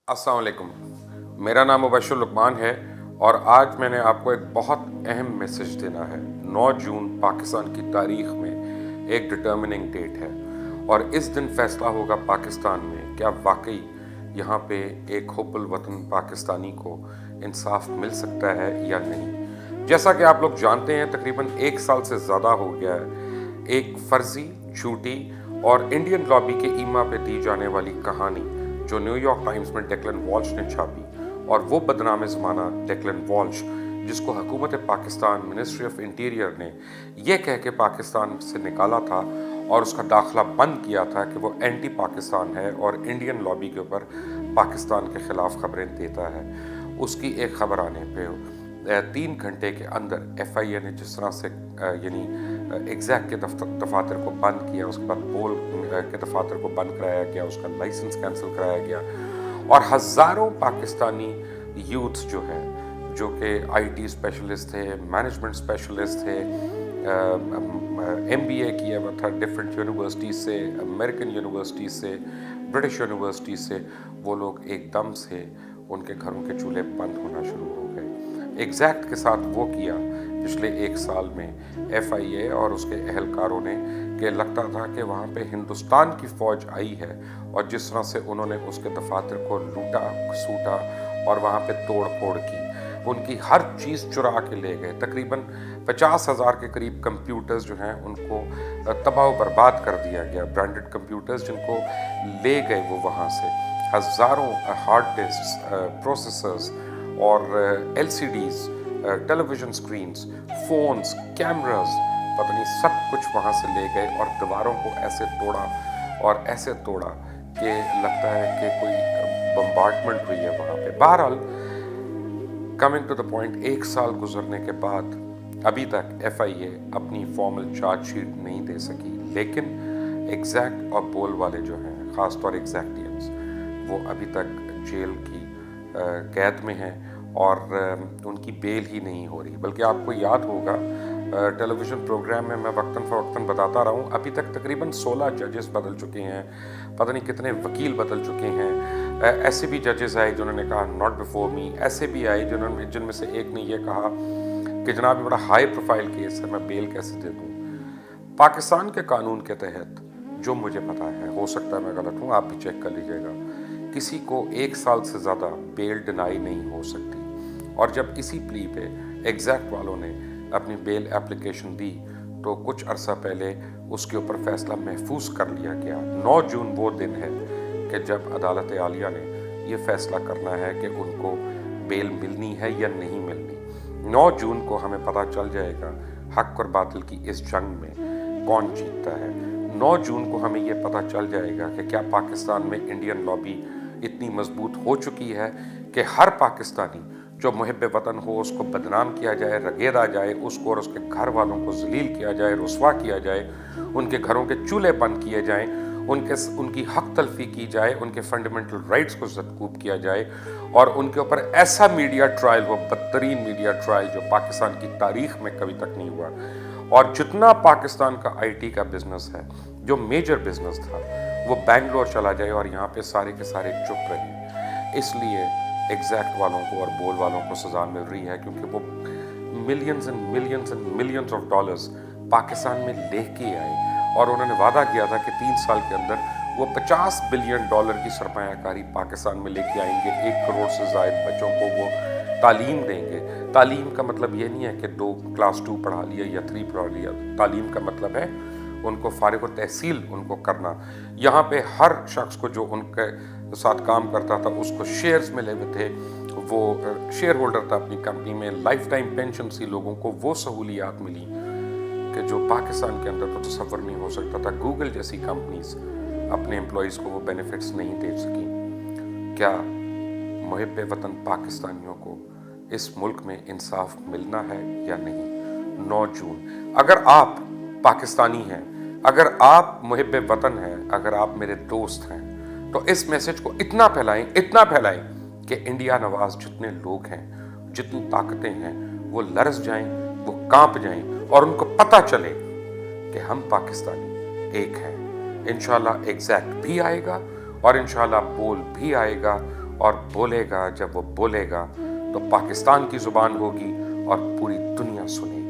अस्सलाम वालेकुम। मेरा नाम मुबश्शिर लुकमान है और आज मैंने आपको एक बहुत अहम मैसेज देना है। 9 जून पाकिस्तान की तारीख में एक डिटर्मिनिंग डेट है और इस दिन फैसला होगा पाकिस्तान में क्या वाकई यहाँ पे एक हुब्बुल वतन पाकिस्तानी को इंसाफ मिल सकता है या नहीं। जैसा कि आप लोग जानते हैं, तकरीबन 1 साल से ज़्यादा हो गया है एक फर्जी, झूठी और इंडियन लॉबी के ईमा पे दी जाने वाली कहानी जो न्यूयॉर्क टाइम्स में डेक्लन वॉल्श ने छापी, और वो बदनाम ज़माना डेक्लन वॉल्श जिसको हुकूमत पाकिस्तान, मिनिस्ट्री ऑफ इंटीरियर ने ये कह के पाकिस्तान से निकाला था और उसका दाखिला बंद किया था कि वो एंटी पाकिस्तान है और इंडियन लॉबी के ऊपर पाकिस्तान के ख़िलाफ़ खबरें देता है। उसकी एक खबर आने पे 3 घंटे के अंदर FIA ने जिस तरह से यानी एग्जैक्ट के दफातर को बंद किया, उसके बाद बोल के दफातर को बंद कराया गया, उसका लाइसेंस कैंसिल कराया गया और हज़ारों पाकिस्तानी यूथ जो है, जो कि IT स्पेशलिस्ट थे, मैनेजमेंट स्पेशलिस्ट थे, MBA किया हुआ था डिफरेंट यूनिवर्सिटी से, अमेरिकन यूनिवर्सिटी से, ब्रिटिश यूनिवर्सिटी से, वो लोग एकदम से उनके घरों के चूल्हे बंद होना शुरू हो गए। एग्जैक्ट के साथ वो किया पिछले 1 साल में FIA और उसके अहलकारों ने, कि लगता था कि वहाँ पे हिंदुस्तान की फ़ौज आई है और जिस तरह से उन्होंने उसके दफातर को लूटा सूटा और वहाँ पे तोड़ फोड़ की, उनकी हर चीज़ चुरा के ले गए। तकरीबन 50,000 के करीब कंप्यूटर्स जो हैं उनको तबाह बर्बाद कर दिया गया, ब्रांडेड कंप्यूटर्स जिनको ले गए वो वहाँ से, हज़ारों हार्ड डिस्क, प्रोसेसर्स और LCDs, television screens, phones, cameras, पता नहीं सब कुछ वहाँ से ले गए और दीवारों को ऐसे तोड़ा और ऐसे तोड़ा कि लगता है कि कोई बम्बार्डमेंट हुई है वहाँ पे। बहरहाल, कमिंग टू द पॉइंट, 1 साल गुजरने के बाद अभी तक FIA अपनी फॉर्मल चार्जशीट नहीं दे सकी, लेकिन एग्जैक्ट और बोल वाले जो हैं, ख़ासतौर एग्जैक्टियंस, वो अभी तक जेल की कैद में हैं और उनकी बेल ही नहीं हो रही। बल्कि आपको याद होगा, टेलीविज़न प्रोग्राम में मैं वक्तन फ़वक्तन बताता रहा हूँ, अभी तक तकरीबन 16 जजेस बदल चुके हैं, पता नहीं कितने वकील बदल चुके हैं। ऐसे भी जजेस आए जिन्होंने कहा नॉट बिफोर मी, ऐसे भी आए जिनमें से एक ने ये कहा कि जनाब बड़ा हाई प्रोफाइल केस है, मैं बेल कैसे दे दूँ। पाकिस्तान के कानून के तहत जो मुझे पता है, हो सकता है मैं गलत हूँ, आप भी चेक कर लीजिएगा, किसी को 1 साल से ज़्यादा बेल डिनाई नहीं हो सकती। और जब इसी प्ली पे एग्जैक्ट वालों ने अपनी बेल एप्लीकेशन दी तो कुछ अरसा पहले उसके ऊपर फैसला महफूज कर लिया गया। 9 जून वो दिन है कि जब अदालत आलिया ने ये फैसला करना है कि उनको बेल मिलनी है या नहीं मिलनी। 9 जून को हमें पता चल जाएगा हक और बातिल की इस जंग में कौन जीतता है। 9 जून को हमें ये पता चल जाएगा कि क्या पाकिस्तान में इंडियन लॉबी इतनी मजबूत हो चुकी है कि हर पाकिस्तानी जो मुहिब वतन हो उसको बदनाम किया जाए, रगेदा जाए, उसको और उसके घर वालों को जलील किया जाए, रुस्वा किया जाए, उनके घरों के चूल्हे बंद किए जाएं, उनकी हक तलफी की जाए, उनके फंडामेंटल राइट्स को ज़दकूब किया जाए और उनके ऊपर ऐसा मीडिया ट्रायल हो, बदतरीन मीडिया ट्रायल जो पाकिस्तान की तारीख में कभी तक नहीं हुआ। और जितना पाकिस्तान का IT का बिजनेस है, जो मेजर बिजनेस था, वो बेंगलोर चला जाए और यहाँ पे सारे के सारे चुप रहे। इसलिए एग्जैक्ट वालों को और बोल वालों को सज़ा मिल रही है, क्योंकि वो millions and millions and millions of dollars Pakistan में लेके आए और उन्होंने वादा किया था कि 3 साल के अंदर वो $50 बिलियन की सरमायाकारी पाकिस्तान में लेके आएंगे। 1 करोड़ से ज़ायद बच्चों को वो तालीम देंगे। तालीम का मतलब ये नहीं है कि 2 क्लास 2 पढ़ा लिया या 3 पढ़ा लिया। तालीम का मतलब है उनको फारिग व तहसील उनको करना। यहाँ पे हर शख्स को जो उनके साथ काम करता था उसको शेयर्स मिले हुए थे, वो शेयर होल्डर था अपनी कंपनी में, लाइफ टाइम पेंशन सी, लोगों को वो सहूलियात मिली कि जो पाकिस्तान के अंदर तो तसव्वुर नहीं हो सकता था। गूगल जैसी कंपनीज अपने एम्प्लॉयज़ को वो बेनिफिट्स नहीं दे सकी। क्या मुहिब वतन पाकिस्तानियों को इस मुल्क में इंसाफ मिलना है या नहीं? 9 जून, अगर आप पाकिस्तानी हैं, अगर आप मुहिब वतन हैं, अगर आप मेरे दोस्त हैं, तो इस मैसेज को इतना फैलाएं कि इंडिया नवाज जितने लोग हैं, जितनी ताकतें हैं, वो लरस जाएं, वो कांप जाएं और उनको पता चले कि हम पाकिस्तानी एक हैं। इंशाल्लाह एग्जैक्ट भी आएगा और इंशाल्लाह बोल भी आएगा اور بولے گا. جب وہ بولے گا تو پاکستان کی زبان ہوگی اور پوری دنیا سنے گی.